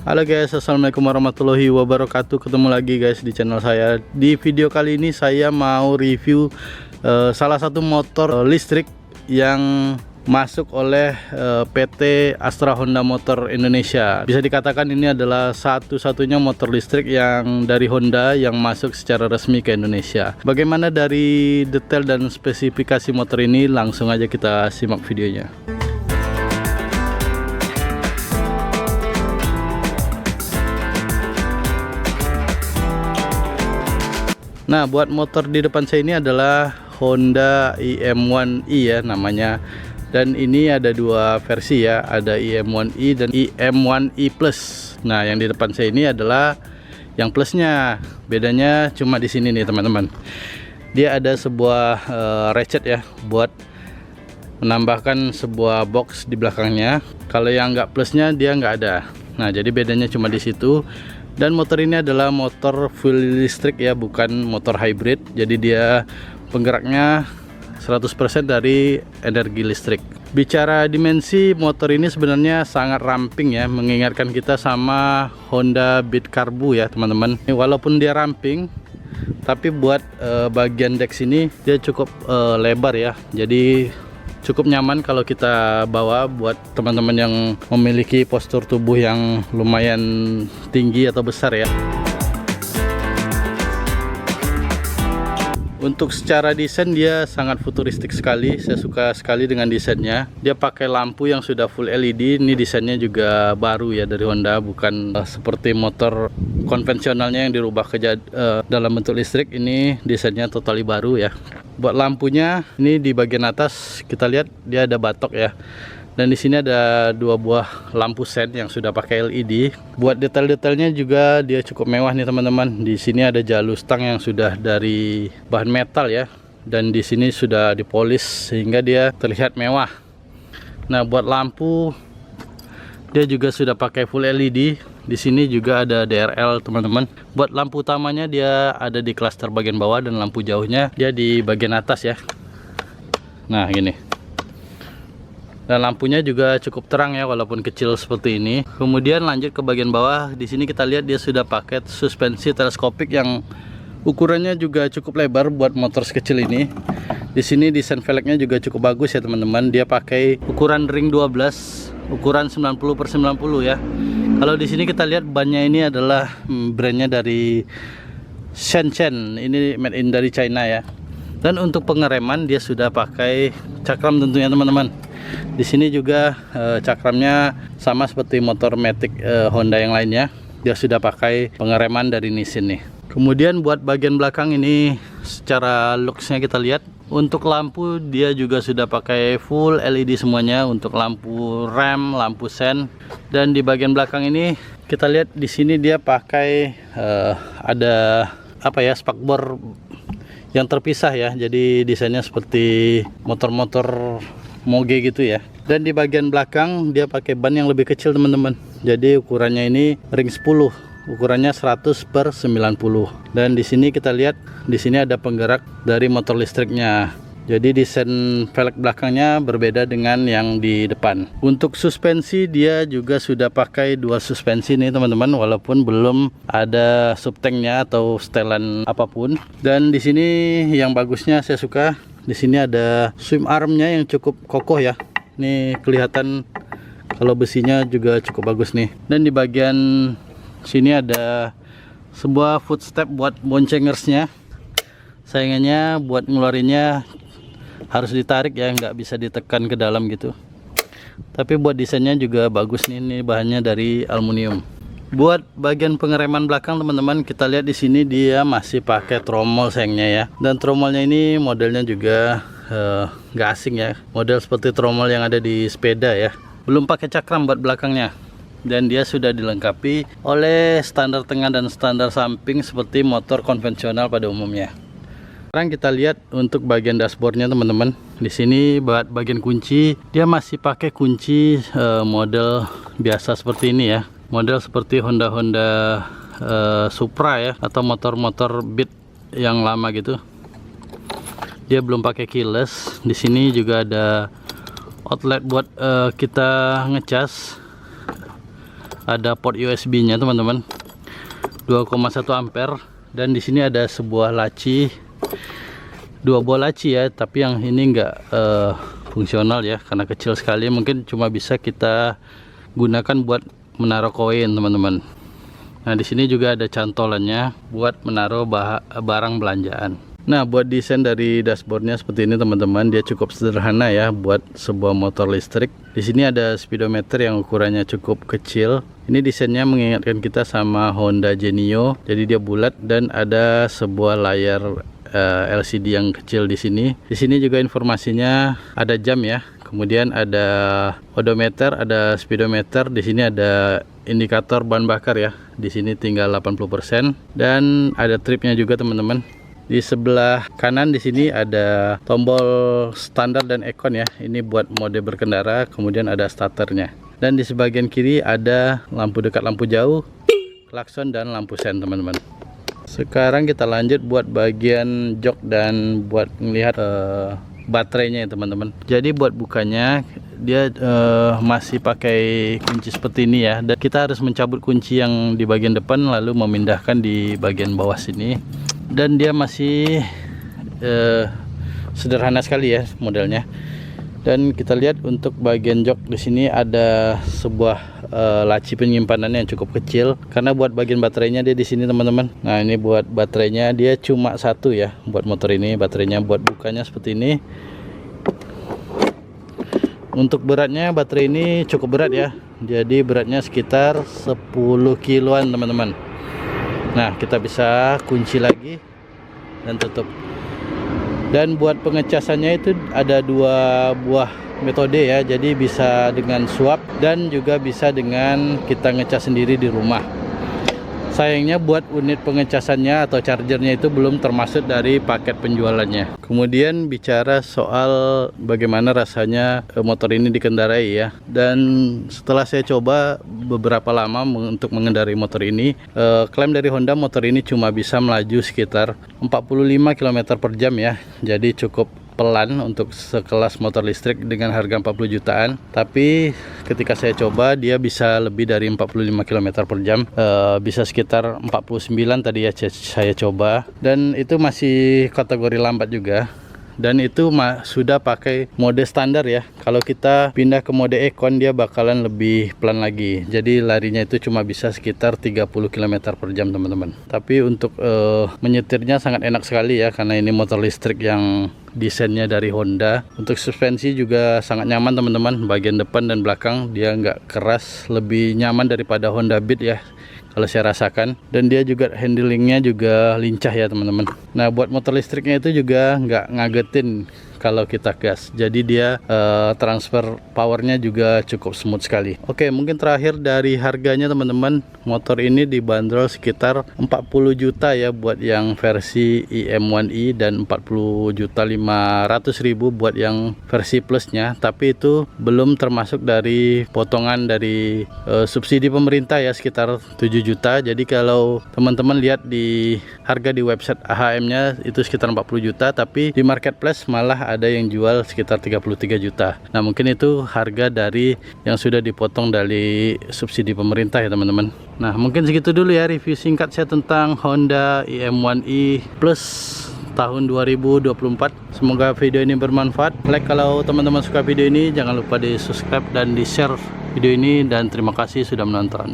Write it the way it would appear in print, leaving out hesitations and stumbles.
Halo guys, assalamualaikum warahmatullahi wabarakatuh. Ketemu lagi guys di channel saya. Di video kali ini saya mau review salah satu motor listrik yang masuk oleh PT Astra Honda Motor Indonesia. Bisa dikatakan ini adalah satu-satunya motor listrik yang dari Honda yang masuk secara resmi ke Indonesia. Bagaimana dari detail dan spesifikasi motor ini, langsung aja kita simak videonya. Nah, buat motor di depan saya ini adalah Honda IM1i ya namanya. Dan ini ada dua versi ya, ada IM1i dan IM1i Plus. Nah, yang di depan saya ini adalah yang plusnya. Bedanya cuma di sini nih teman-teman. Dia ada sebuah ratchet ya buat menambahkan sebuah box di belakangnya. Kalau yang nggak plusnya dia nggak ada. Nah, jadi bedanya cuma di situ. Dan motor ini adalah motor full listrik ya, bukan motor hybrid. Jadi dia penggeraknya 100% dari energi listrik. Bicara dimensi, motor ini sebenarnya sangat ramping ya, mengingatkan kita sama Honda Beat Carbu ya teman-teman. Walaupun dia ramping, tapi buat bagian deck sini dia cukup lebar ya. Jadi cukup nyaman kalau kita bawa buat teman-teman yang memiliki postur tubuh yang lumayan tinggi atau besar ya. Untuk secara desain dia sangat futuristik sekali. Saya suka sekali dengan desainnya. Dia pakai lampu yang sudah full LED. Ini desainnya juga baru ya dari Honda, bukan seperti motor konvensionalnya yang dirubah ke dalam bentuk listrik. Ini desainnya totally baru ya. Buat lampunya ini di bagian atas kita lihat dia ada batok ya. Dan di sini ada dua buah lampu sen yang sudah pakai LED. Buat detail-detailnya juga dia cukup mewah nih teman-teman. Di sini ada jalur stang yang sudah dari bahan metal ya. Dan di sini sudah dipolis sehingga dia terlihat mewah. Nah, buat lampu dia juga sudah pakai full LED. Di sini juga ada DRL teman-teman. Buat lampu utamanya dia ada di klaster bagian bawah dan lampu jauhnya dia di bagian atas ya. Nah, gini. Dan lampunya juga cukup terang ya, walaupun kecil seperti ini. Kemudian lanjut ke bagian bawah. Di sini kita lihat dia sudah pakai suspensi teleskopik yang ukurannya juga cukup lebar buat motor sekecil ini. Di sini desain velgnya juga cukup bagus ya teman-teman. Dia pakai ukuran ring 12, ukuran 90/90 ya. Kalau di sini kita lihat bannya ini adalah brandnya dari Shenzhen. Ini made in dari China ya. Dan untuk pengereman dia sudah pakai cakram tentunya teman-teman. Di sini juga cakramnya sama seperti motor Matic Honda yang lainnya. Dia sudah pakai pengereman dari Nissin nih. Kemudian buat bagian belakang ini secara looksnya kita lihat. Untuk lampu dia juga sudah pakai full LED semuanya. Untuk lampu rem, lampu sen. Dan di bagian belakang ini kita lihat di sini dia pakai ada apa ya, spakbor yang terpisah ya. Jadi desainnya seperti motor-motor moge gitu ya. Dan di bagian belakang dia pakai ban yang lebih kecil teman-teman. Jadi ukurannya ini ring 10, ukurannya 100/90. Dan di sini kita lihat di sini ada penggerak dari motor listriknya. Jadi desain velg belakangnya berbeda dengan yang di depan. Untuk suspensi dia juga sudah pakai dua suspensi nih teman-teman, walaupun belum ada subtanknya atau setelan apapun. Dan di sini yang bagusnya saya suka, di sini ada swim armnya yang cukup kokoh ya. Ini kelihatan kalau besinya juga cukup bagus nih. Dan di bagian sini ada sebuah footstep buat boncengersnya. Sayangnya buat ngeluarinnya harus ditarik ya, nggak bisa ditekan ke dalam gitu. Tapi buat desainnya juga bagus nih. Ini bahannya dari aluminium. Buat bagian pengereman belakang teman-teman, kita lihat di sini dia masih pakai tromol sayangnya ya. Dan tromolnya ini modelnya juga nggak asing ya. Model seperti tromol yang ada di sepeda ya. Belum pakai cakram buat belakangnya. Dan dia sudah dilengkapi oleh standar tengah dan standar samping seperti motor konvensional pada umumnya. Sekarang kita lihat untuk bagian dashboardnya teman-teman. Di sini buat bagian kunci dia masih pakai kunci model biasa seperti ini ya. Model seperti Honda Supra ya, atau motor-motor Beat yang lama gitu. Dia belum pakai keyless. Di sini juga ada outlet buat kita ngecas. ada port USB-nya teman-teman, 2,1 ampere. Dan di sini ada sebuah laci, 2 buah laci ya, tapi yang ini enggak fungsional ya karena kecil sekali, mungkin cuma bisa kita gunakan buat menaruh koin teman-teman. Nah di sini juga ada cantolannya buat menaruh barang belanjaan. Nah buat desain dari dashboardnya seperti ini teman-teman, dia cukup sederhana ya buat sebuah motor listrik. Di sini ada speedometer yang ukurannya cukup kecil. Ini desainnya mengingatkan kita sama Honda Genio, jadi dia bulat dan ada sebuah layar LCD yang kecil di sini. Di sini juga informasinya ada jam ya. Kemudian ada odometer, ada speedometer. Di sini ada indikator bahan bakar ya. Di sini tinggal 80% dan ada tripnya juga teman-teman. Di sebelah kanan di sini ada tombol standar dan econ ya. Ini buat mode berkendara. Kemudian ada starternya. Dan di sebagian kiri ada lampu dekat, lampu jauh, klakson dan lampu sen teman-teman. Sekarang kita lanjut buat bagian jok dan buat melihat baterainya ya teman-teman. Jadi buat bukanya dia masih pakai kunci seperti ini ya, dan kita harus mencabut kunci yang di bagian depan lalu memindahkan di bagian bawah sini. Dan dia masih sederhana sekali ya modelnya. Dan kita lihat untuk bagian jok di sini ada sebuah laci penyimpanannya yang cukup kecil, karena buat bagian baterainya dia di sini teman-teman. Nah ini buat baterainya, dia cuma satu ya buat motor ini. Baterainya buat bukanya seperti ini. Untuk beratnya, baterai ini cukup berat ya, jadi beratnya sekitar 10 kiloan teman-teman. Nah kita bisa kunci lagi dan tutup. Dan buat pengecasannya itu ada 2 buah metode ya, jadi bisa dengan swap dan juga bisa dengan kita ngecas sendiri di rumah. Sayangnya buat unit pengecasannya atau chargernya itu belum termasuk dari paket penjualannya. Kemudian bicara soal bagaimana rasanya motor ini dikendarai ya. Dan setelah saya coba beberapa lama untuk mengendarai motor ini, klaim dari Honda motor ini cuma bisa melaju sekitar 45 km per jam ya. Jadi cukup pelan untuk sekelas motor listrik dengan harga 40 jutaan. Tapi ketika saya coba dia bisa lebih dari 45 km per jam, bisa sekitar 49 tadi ya saya coba, dan itu masih kategori lambat juga. Dan itu sudah pakai mode standar ya. Kalau kita pindah ke mode Econ dia bakalan lebih pelan lagi. Jadi larinya itu cuma bisa sekitar 30 km per jam teman-teman. Tapi untuk menyetirnya sangat enak sekali ya, karena ini motor listrik yang desainnya dari Honda. Untuk suspensi juga sangat nyaman teman-teman. Bagian depan dan belakang dia nggak keras, lebih nyaman daripada Honda Beat ya kalau saya rasakan. Dan dia juga handlingnya juga lincah ya teman-teman. Nah buat motor listriknya itu juga nggak ngagetin kalau kita gas, jadi dia transfer powernya juga cukup smooth sekali. Oke, mungkin terakhir dari harganya teman-teman, motor ini dibanderol sekitar 40 juta ya buat yang versi IM1i dan 40.500.000 buat yang versi plusnya. Tapi itu belum termasuk dari potongan dari subsidi pemerintah ya, sekitar 7 juta. Jadi kalau teman-teman lihat di harga di website AHM-nya itu sekitar 40 juta, tapi di marketplace malah ada yang jual sekitar 33 juta. Nah mungkin itu harga dari yang sudah dipotong dari subsidi pemerintah ya teman-teman. Nah mungkin segitu dulu ya review singkat saya tentang Honda IM1i Plus tahun 2024. Semoga video ini bermanfaat. Like kalau teman-teman suka video ini, jangan lupa di subscribe dan di share video ini, dan terima kasih sudah menonton.